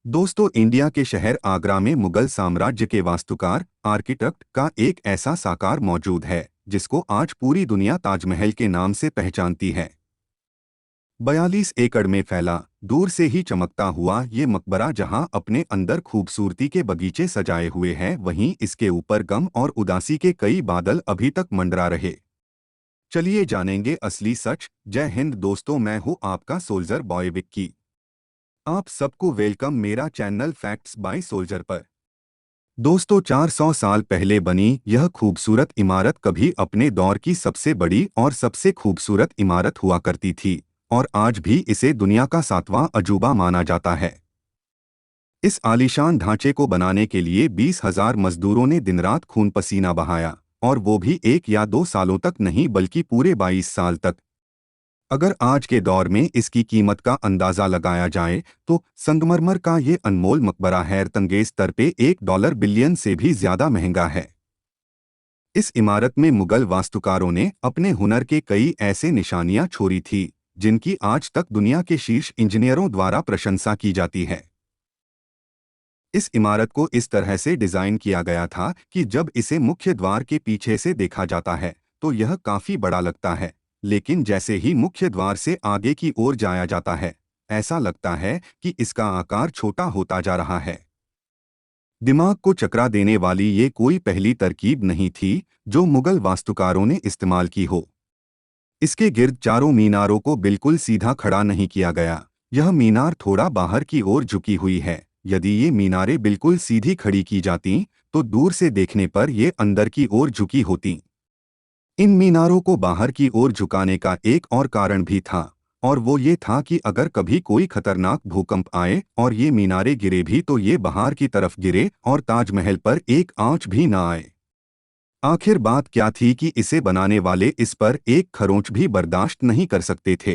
दोस्तों, इंडिया के शहर आगरा में मुगल साम्राज्य के वास्तुकार आर्किटेक्ट का एक ऐसा साकार मौजूद है जिसको आज पूरी दुनिया ताजमहल के नाम से पहचानती है। 42 एकड़ में फैला, दूर से ही चमकता हुआ ये मकबरा जहां अपने अंदर खूबसूरती के बगीचे सजाए हुए हैं, वहीं इसके ऊपर गम और उदासी के कई बादल अभी तक मंडरा रहे। चलिए जानेंगे असली सच। जय हिंद दोस्तों, मैं हूं आपका सोल्जर बॉय विक्की। आप सबको वेलकम मेरा चैनल फैक्ट्स बाय सोल्जर पर। दोस्तों, 400 साल पहले बनी यह खूबसूरत इमारत कभी अपने दौर की सबसे बड़ी और सबसे खूबसूरत इमारत हुआ करती थी और आज भी इसे दुनिया का 7वां अजूबा माना जाता है। इस आलीशान ढांचे को बनाने के लिए 20,000 मजदूरों ने दिनरात खून पसीना बहाया, और वो भी 1 या 2 सालों तक नहीं बल्कि पूरे 22 साल तक। अगर आज के दौर में इसकी कीमत का अंदाजा लगाया जाए तो संगमरमर का ये अनमोल मकबरा हैरतअंगेज स्तर पे $1 बिलियन से भी ज्यादा महंगा है। इस इमारत में मुगल वास्तुकारों ने अपने हुनर के कई ऐसे निशानियां छोड़ी थी जिनकी आज तक दुनिया के शीर्ष इंजीनियरों द्वारा प्रशंसा की जाती है। इस इमारत को इस तरह से डिजाइन किया गया था कि जब इसे मुख्य द्वार के पीछे से देखा जाता है तो यह काफी बड़ा लगता है, लेकिन जैसे ही मुख्य द्वार से आगे की ओर जाया जाता है ऐसा लगता है कि इसका आकार छोटा होता जा रहा है। दिमाग को चकरा देने वाली ये कोई पहली तरकीब नहीं थी जो मुगल वास्तुकारों ने इस्तेमाल की हो। इसके गिर्द चारों मीनारों को बिल्कुल सीधा खड़ा नहीं किया गया। यह मीनार थोड़ा बाहर की ओर झुकी हुई है। यदि ये मीनारें बिल्कुल सीधी खड़ी की जातीं तो दूर से देखने पर ये अंदर की ओर झुकी होतीं। इन मीनारों को बाहर की ओर झुकाने का एक और कारण भी था, और वो ये था कि अगर कभी कोई खतरनाक भूकंप आए और ये मीनारें गिरे भी तो ये बाहर की तरफ गिरे और ताजमहल पर एक आंच भी ना आए। आखिर बात क्या थी कि इसे बनाने वाले इस पर एक खरोंच भी बर्दाश्त नहीं कर सकते थे।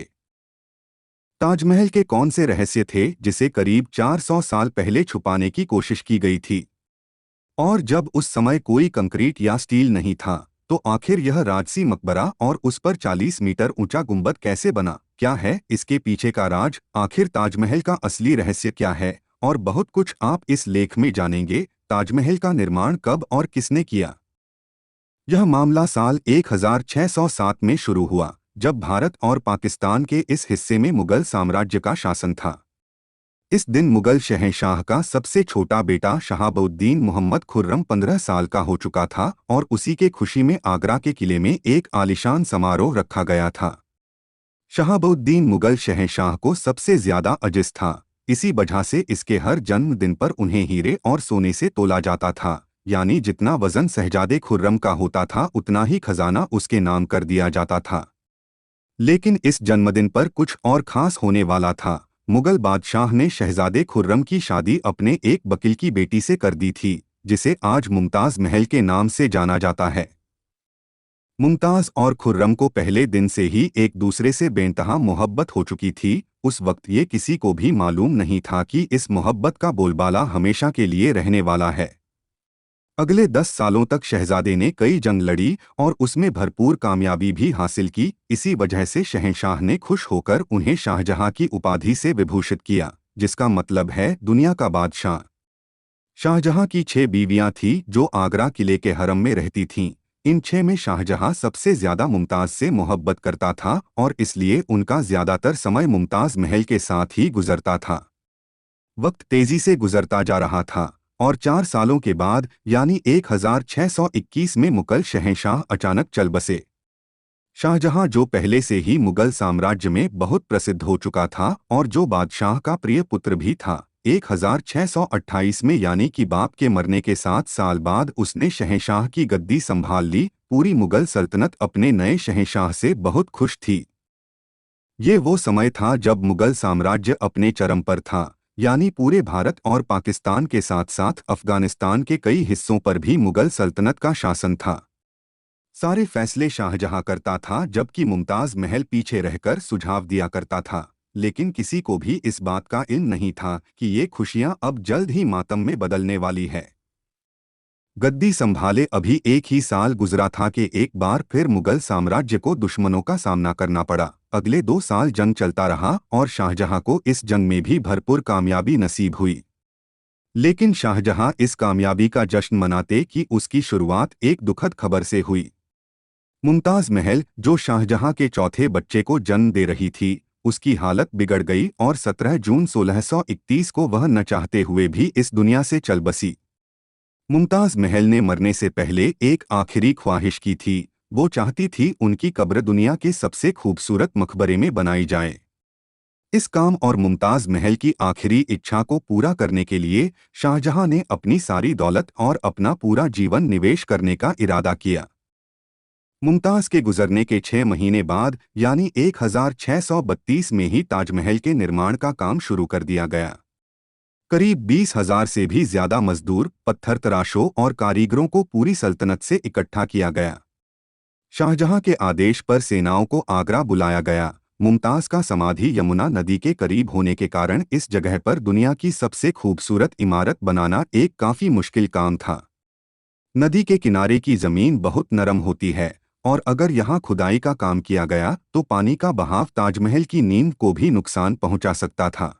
ताजमहल के कौन से रहस्य थे जिसे करीब 400 साल पहले छुपाने की कोशिश की गई थी? और जब उस समय कोई कंक्रीट या स्टील नहीं था तो आखिर यह राजसी मकबरा और उस पर 40 मीटर ऊंचा गुंबद कैसे बना? क्या है इसके पीछे का राज? आखिर ताजमहल का असली रहस्य क्या है? और बहुत कुछ आप इस लेख में जानेंगे। ताजमहल का निर्माण कब और किसने किया? यह मामला साल 1607 में शुरू हुआ जब भारत और पाकिस्तान के इस हिस्से में मुगल साम्राज्य का शासन था। इस दिन मुगल शहंशाह का सबसे छोटा बेटा शहाबुद्दीन मोहम्मद खुर्रम 15 साल का हो चुका था और उसी के खुशी में आगरा के किले में एक आलीशान समारोह रखा गया था। शहाबुद्दीन मुगल शहंशाह को सबसे ज्यादा अजिज था, इसी वजह से इसके हर जन्मदिन पर उन्हें हीरे और सोने से तोला जाता था। यानी जितना वजन शहजादे खुर्रम का होता था उतना ही खजाना उसके नाम कर दिया जाता था। लेकिन इस जन्मदिन पर कुछ और खास होने वाला था। मुगल बादशाह ने शहजादे खुर्रम की शादी अपने एक वकील की बेटी से कर दी थी जिसे आज मुमताज महल के नाम से जाना जाता है। मुमताज और खुर्रम को पहले दिन से ही एक दूसरे से बेइंतहा मोहब्बत हो चुकी थी। उस वक्त ये किसी को भी मालूम नहीं था कि इस मोहब्बत का बोलबाला हमेशा के लिए रहने वाला है। अगले 10 सालों तक शहजादे ने कई जंग लड़ी और उसमें भरपूर कामयाबी भी हासिल की। इसी वजह से शहंशाह ने खुश होकर उन्हें शाहजहां की उपाधि से विभूषित किया, जिसका मतलब है दुनिया का बादशाह। शाहजहां की 6 बीवियां थीं जो आगरा किले के हरम में रहती थीं। इन 6 में शाहजहां सबसे ज्यादा मुमताज से मोहब्बत करता था और इसलिए उनका ज्यादातर समय मुमताज महल के साथ ही गुजरता था। वक्त तेजी से गुजरता जा रहा था और 4 सालों के बाद यानी 1621 में मुगल शहंशाह अचानक चल बसे। शाहजहां जो पहले से ही मुगल साम्राज्य में बहुत प्रसिद्ध हो चुका था और जो बादशाह का प्रिय पुत्र भी था, 1628 में यानी कि बाप के मरने के 7 साल बाद उसने शहंशाह की गद्दी संभाल ली। पूरी मुगल सल्तनत अपने नए शहंशाह से बहुत खुश थी। ये वो समय था जब मुगल साम्राज्य अपने चरम पर था, यानी पूरे भारत और पाकिस्तान के साथ साथ अफगानिस्तान के कई हिस्सों पर भी मुगल सल्तनत का शासन था। सारे फैसले शाहजहां करता था जबकि मुमताज महल पीछे रहकर सुझाव दिया करता था। लेकिन किसी को भी इस बात का इल्म नहीं था कि ये खुशियां अब जल्द ही मातम में बदलने वाली है। गद्दी संभाले अभी एक ही साल गुजरा था कि एक बार फिर मुगल साम्राज्य को दुश्मनों का सामना करना पड़ा। अगले 2 साल जंग चलता रहा और शाहजहां को इस जंग में भी भरपूर कामयाबी नसीब हुई। लेकिन शाहजहां इस कामयाबी का जश्न मनाते कि उसकी शुरुआत एक दुखद खबर से हुई। मुमताज महल, जो शाहजहां के चौथे बच्चे को जन्म दे रही थी, उसकी हालत बिगड़ गई और 17 जून 1631 को वह न चाहते हुए भी इस दुनिया से चल बसी। मुमताज महल ने मरने से पहले एक आखिरी ख्वाहिश की थी। वो चाहती थी उनकी कब्र दुनिया के सबसे खूबसूरत मकबरे में बनाई जाए। इस काम और मुमताज महल की आखिरी इच्छा को पूरा करने के लिए शाहजहां ने अपनी सारी दौलत और अपना पूरा जीवन निवेश करने का इरादा किया। मुमताज के गुजरने के 6 महीने बाद यानी 1632 में ही ताजमहल के निर्माण का काम शुरू कर दिया गया। करीब 20,000 से भी ज्यादा मजदूर, पत्थर तराशों और कारीगरों को पूरी सल्तनत से इकट्ठा किया गया। शाहजहां के आदेश पर सेनाओं को आगरा बुलाया गया। मुमताज का समाधि यमुना नदी के करीब होने के कारण इस जगह पर दुनिया की सबसे खूबसूरत इमारत बनाना एक काफी मुश्किल काम था। नदी के किनारे की जमीन बहुत नरम होती है और अगर यहाँ खुदाई का काम किया गया तो पानी का बहाव ताजमहल की नींव को भी नुकसान पहुंचा सकता था।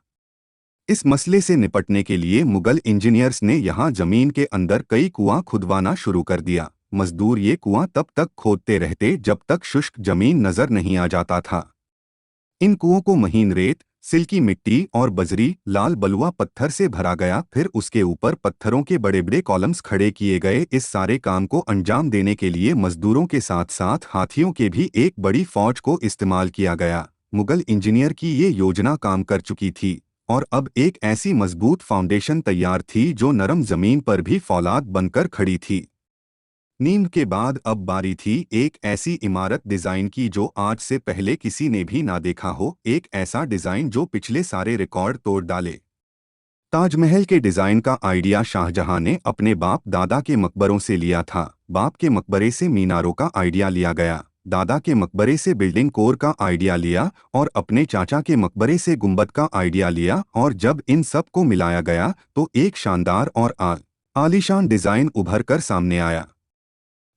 इस मसले से निपटने के लिए मुगल इंजीनियर्स ने यहाँ जमीन के अंदर कई कुआं खुदवाना शुरू कर दिया। मजदूर ये कुआं तब तक खोदते रहते जब तक शुष्क जमीन नजर नहीं आ जाता था। इन कुओं को महीन रेत, सिल्की मिट्टी और बजरी, लाल बलुआ पत्थर से भरा गया। फिर उसके ऊपर पत्थरों के बड़े बड़े कॉलम्स खड़े किए गए। इस सारे काम को अंजाम देने के लिए मजदूरों के साथ साथ हाथियों के भी एक बड़ी फौज को इस्तेमाल किया गया। मुगल इंजीनियर की ये योजना काम कर चुकी थी और अब एक ऐसी मजबूत फाउंडेशन तैयार थी जो नरम जमीन पर भी फौलाद बनकर खड़ी थी। नींव के बाद अब बारी थी एक ऐसी इमारत डिजाइन की जो आज से पहले किसी ने भी ना देखा हो। एक ऐसा डिजाइन जो पिछले सारे रिकॉर्ड तोड़ डाले। ताजमहल के डिजाइन का आइडिया शाहजहां ने अपने बाप दादा के मकबरों से लिया था। बाप के मकबरे से मीनारों का आइडिया लिया गया, दादा के मकबरे से बिल्डिंग कोर का आइडिया लिया और अपने चाचा के मकबरे से गुंबद का आइडिया लिया। और जब इन सब को मिलाया गया तो एक शानदार और आलीशान डिजाइन उभर कर सामने आया।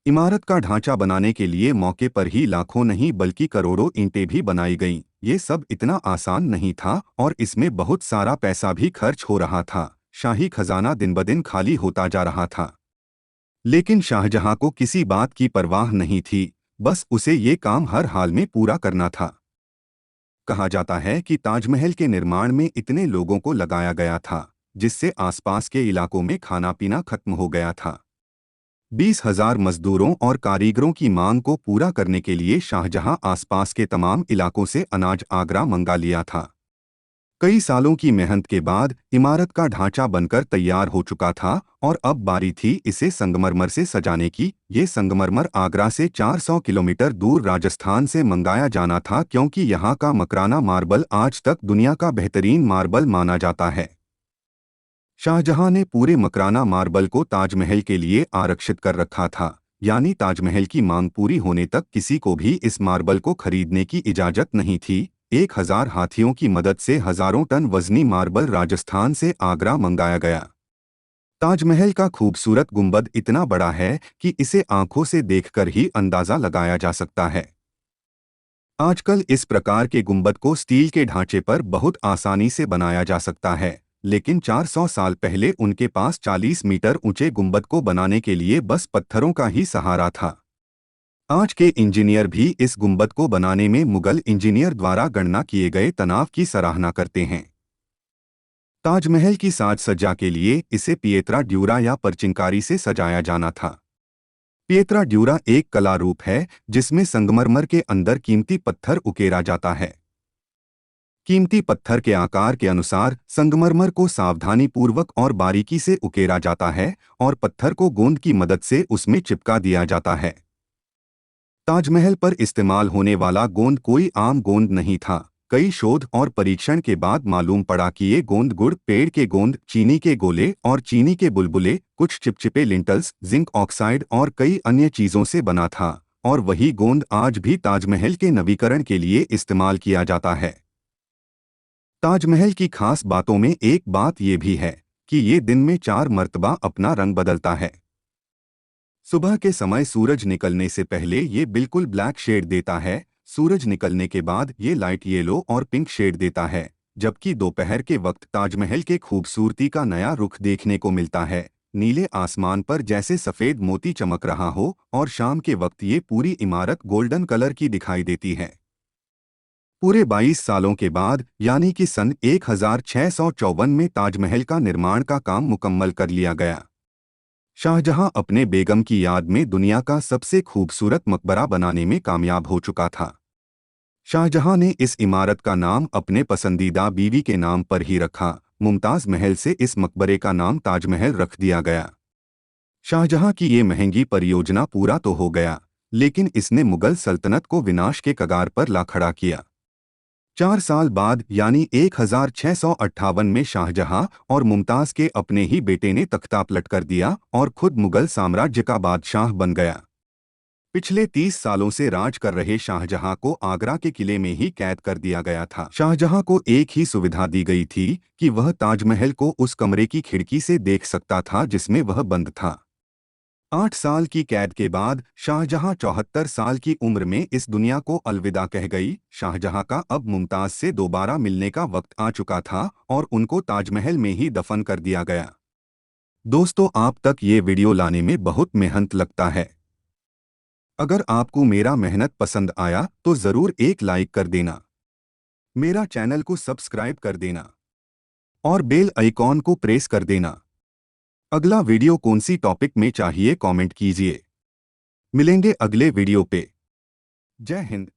इमारत का ढांचा बनाने के लिए मौके पर ही लाखों नहीं बल्कि करोड़ों ईंटें भी बनाई गईं। ये सब इतना आसान नहीं था और इसमें बहुत सारा पैसा भी खर्च हो रहा था। शाही खजाना दिन-ब-दिन खाली होता जा रहा था। लेकिन शाहजहां को किसी बात की परवाह नहीं थी, बस उसे ये काम हर हाल में पूरा करना था। कहा जाता है कि ताजमहल के निर्माण में इतने लोगों को लगाया गया था जिससे आसपास के इलाकों में खाना पीना खत्म हो गया था। 20,000 मजदूरों और कारीगरों की मांग को पूरा करने के लिए शाहजहां आसपास के तमाम इलाकों से अनाज आगरा मंगा लिया था। कई सालों की मेहनत के बाद इमारत का ढांचा बनकर तैयार हो चुका था और अब बारी थी इसे संगमरमर से सजाने की। ये संगमरमर आगरा से 400 किलोमीटर दूर राजस्थान से मंगाया जाना था क्योंकि यहाँ का मकराना मार्बल आज तक दुनिया का बेहतरीन मार्बल माना जाता है। शाहजहां ने पूरे मकराना मार्बल को ताजमहल के लिए आरक्षित कर रखा था, यानी ताजमहल की मांग पूरी होने तक किसी को भी इस मार्बल को खरीदने की इजाजत नहीं थी। 1,000 हाथियों की मदद से हजारों टन वजनी मार्बल राजस्थान से आगरा मंगाया गया। ताजमहल का खूबसूरत गुंबद इतना बड़ा है कि इसे आंखों से देखकर ही अंदाजा लगाया जा सकता है। आजकल इस प्रकार के गुंबद को स्टील के ढांचे पर बहुत आसानी से बनाया जा सकता है, लेकिन 400 साल पहले उनके पास 40 मीटर ऊंचे गुंबद को बनाने के लिए बस पत्थरों का ही सहारा था। आज के इंजीनियर भी इस गुंबद को बनाने में मुगल इंजीनियर द्वारा गणना किए गए तनाव की सराहना करते हैं। ताजमहल की साज सज्जा के लिए इसे पिएत्रा ड्यूरा या परचिंकारी से सजाया जाना था। पिएत्रा ड्यूरा एक कला रूप है जिसमें संगमरमर के अंदर कीमती पत्थर उकेरा जाता है। कीमती पत्थर के आकार के अनुसार संगमरमर को सावधानीपूर्वक और बारीकी से उकेरा जाता है और पत्थर को गोंद की मदद से उसमें चिपका दिया जाता है। ताजमहल पर इस्तेमाल होने वाला गोंद कोई आम गोंद नहीं था। कई शोध और परीक्षण के बाद मालूम पड़ा कि ये गोंद गुड़, पेड़ के गोंद, चीनी के गोले और चीनी के बुलबुले, कुछ चिपचिपे लिंटल्स, जिंक ऑक्साइड और कई अन्य चीजों से बना था और वही गोंद आज भी ताजमहल के नवीकरण के लिए इस्तेमाल किया जाता है। ताजमहल की खास बातों में एक बात यह भी है कि ये दिन में 4 मर्तबा अपना रंग बदलता है। सुबह के समय सूरज निकलने से पहले ये बिल्कुल ब्लैक शेड देता है। सूरज निकलने के बाद ये लाइट येलो और पिंक शेड देता है। जबकि दोपहर के वक्त ताजमहल के खूबसूरती का नया रुख देखने को मिलता है। नीले आसमान पर जैसे सफ़ेद मोती चमक रहा हो और शाम के वक्त ये पूरी इमारत गोल्डन कलर की दिखाई देती है। पूरे 22 सालों के बाद यानी कि सन 1654 में ताजमहल का निर्माण का काम मुकम्मल कर लिया गया। शाहजहां अपने बेगम की याद में दुनिया का सबसे खूबसूरत मकबरा बनाने में कामयाब हो चुका था। शाहजहां ने इस इमारत का नाम अपने पसंदीदा बीवी के नाम पर ही रखा। मुमताज़ महल से इस मकबरे का नाम ताजमहल रख दिया गया। शाहजहां की ये महंगी परियोजना पूरा तो हो गया, लेकिन इसने मुगल सल्तनत को विनाश के कगार पर ला खड़ा किया। 4 साल बाद यानी 1658 में शाहजहां और मुमताज़ के अपने ही बेटे ने तख्ता पलट कर दिया और खुद मुगल साम्राज्य का बादशाह बन गया। पिछले 30 सालों से राज कर रहे शाहजहां को आगरा के किले में ही कैद कर दिया गया था। शाहजहां को एक ही सुविधा दी गई थी कि वह ताजमहल को उस कमरे की खिड़की से देख सकता था जिसमें वह बंद था। 8 साल की कैद के बाद शाहजहां 74 साल की उम्र में इस दुनिया को अलविदा कह गई। शाहजहां का अब मुमताज से दोबारा मिलने का वक्त आ चुका था और उनको ताजमहल में ही दफन कर दिया गया। दोस्तों, आप तक ये वीडियो लाने में बहुत मेहनत लगता है। अगर आपको मेरा मेहनत पसंद आया तो ज़रूर एक लाइक कर देना, मेरा चैनल को सब्सक्राइब कर देना और बेल आइकॉन को प्रेस कर देना। अगला वीडियो कौन सी टॉपिक में चाहिए कमेंट कीजिए। मिलेंगे अगले वीडियो पे। जय हिंद।